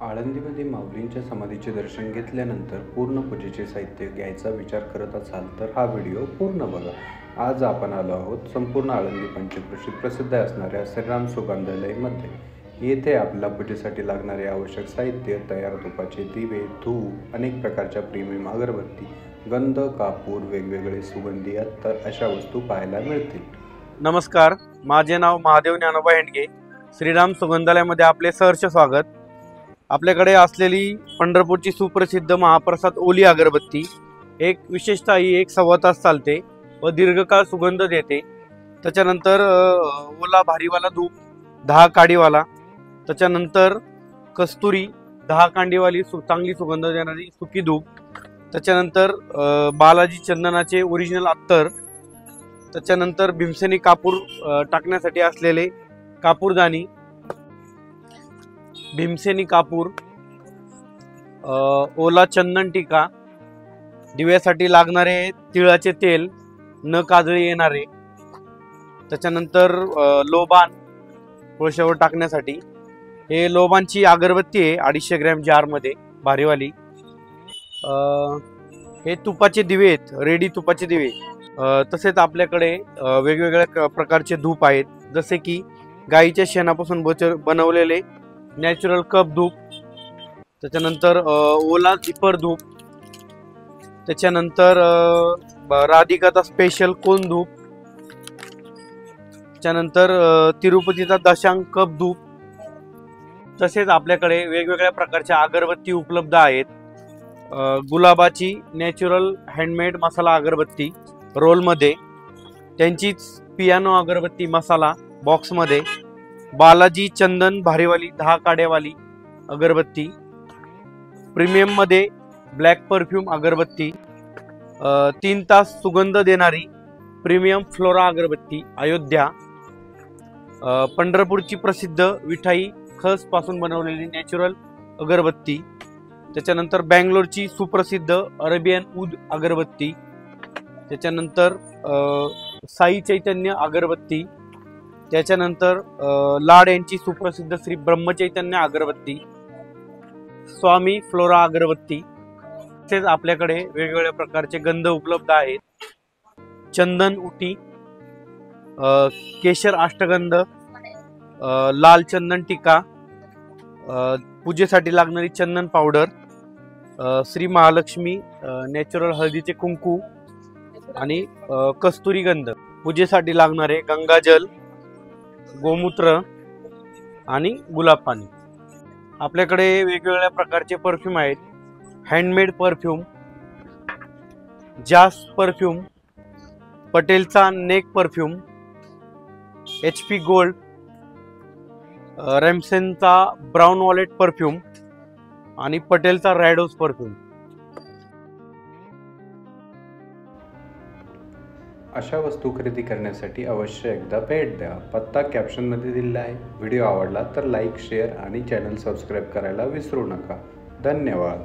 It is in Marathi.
आळंदीमध्ये माऊलींच्या समाधीचे दर्शन घेतल्यानंतर पूर्ण पूजेचे साहित्य घ्यायचा विचार करत असाल तर हा व्हिडिओ पूर्ण बघा। आज आपण आलो आहोत संपूर्ण आळंदी पंचक्रोशीत प्रसिद्ध असणाऱ्या श्रीराम सुगंधालयमध्ये। येथे आपल्या पूजेसाठी लागणारे आवश्यक साहित्य, तयार तुपाचे दिवे, धूप, अनेक प्रकारच्या प्रीमियम अगरबत्ती, गंध, कापूर, वेगवेगळे सुगंधी अत्तर अशा वस्तू पाहायला मिळतील। नमस्कार, माझे नाव महादेव ज्ञानोबा हेंडगे। श्रीराम सुगंधालयामध्ये आपले सहर्ष स्वागत। आपल्याकडे असलेली पंढरपूरची सुप्रसिद्ध महाप्रसाद ओली अगरबत्ती एक विशेषतः ही 1-1.25 तास चालते व दीर्घकाळ सुगंध देते। त्याच्यानंतर ओला भारीवाला धूप 10 काडीवाला, त्याच्यानंतर कस्तुरी 10 कांडीवाली चांगली सुगंध देणारी सुकी धूप, त्याच्यानंतर बालाजी चंदनाचे ओरिजिनल अत्तर, त्याच्यानंतर भीमसेनी कापूर टाकण्यासाठी असलेले कापूरदानी, भीमसेनी कापूर, ओला चंदन टिका, दिव्यासाठी लागणारे तिळाचे तेल न काजळी येणारे, त्याच्यानंतर लोबान कोळशावर टाकण्यासाठी। हे लोबानची अगरबत्ती आहे 250 ग्रॅम जारमध्ये भारीवाली। हे तुपाचे दिवे आहेत, रेडी तुपाचे दिवे। तसेच आपल्याकडे वेगवेगळ्या प्रकारचे धूप आहेत, जसे की गाईच्या शेणापासून बनवलेले नॅचरल कप धूप, त्याच्यानंतर ओला इपर धूप, त्याच्यानंतर राधिकाचा स्पेशल कोन धूप, त्याच्यानंतर तिरुपतीचा दशांग कप धूप। तसेच आपल्याकडे वेगवेगळ्या प्रकारच्या अगरबत्ती उपलब्ध आहेत। गुलाबाची नॅचरल हँडमेड मसाला अगरबत्ती रोलमध्ये, त्यांचीच पियानो अगरबत्ती मसाला बॉक्समध्ये, बालाजी चंदन भारीवाली 10 काड्यावाली अगरबत्ती, प्रीमियममध्ये ब्लॅक परफ्यूम अगरबत्ती, 3 तास सुगंध देणारी प्रीमियम फ्लोरा अगरबत्ती अयोध्या, पंढरपूरची प्रसिद्ध विठाई खस पासून बनवलेली नॅचरल अगरबत्ती, त्याच्यानंतर बँगलोरची सुप्रसिद्ध अरेबियन ऊद अगरबत्ती, त्याच्यानंतर साई चैतन्य अगरबत्ती, त्याच्यानंतर लाड यांची सुप्रसिद्ध श्री ब्रह्मचैतन्य अगरबत्ती, स्वामी फ्लोरा अगरबत्ती। तसेच आपल्याकडे वेगवेगळ्या प्रकारचे गंध उपलब्ध आहेत, चंदन उटी, केशर अष्टगंध, लाल चंदन टिका, पूजेसाठी लागणारी चंदन पावडर, श्री महालक्ष्मी नॅचरल हळदीचे कुंकू आणि कस्तुरी गंध, पूजेसाठी लागणारे गंगाजल, गोमूत्र आणि गुलाब पाणी। आपल्याकडे वेगवेगळ्या प्रकारचे परफ्यूम आहेत, हँडमेड परफ्यूम, जास परफ्यूम, पटेलचा नेक परफ्यूम, HP गोल्ड, रेमसेनचा ब्राउन वॉलेट परफ्यूम आणि पटेलचा रॅडोस परफ्यूम। अशा वस्तू खरेदी करण्यासाठी अवश्य एकदा भेट द्या। पत्ता कॅप्शनमध्ये दिलेला आहे। व्हिडिओ आवडला तर लाईक, शेअर आणि चॅनल सबस्क्राईब करायला विसरू नका। धन्यवाद।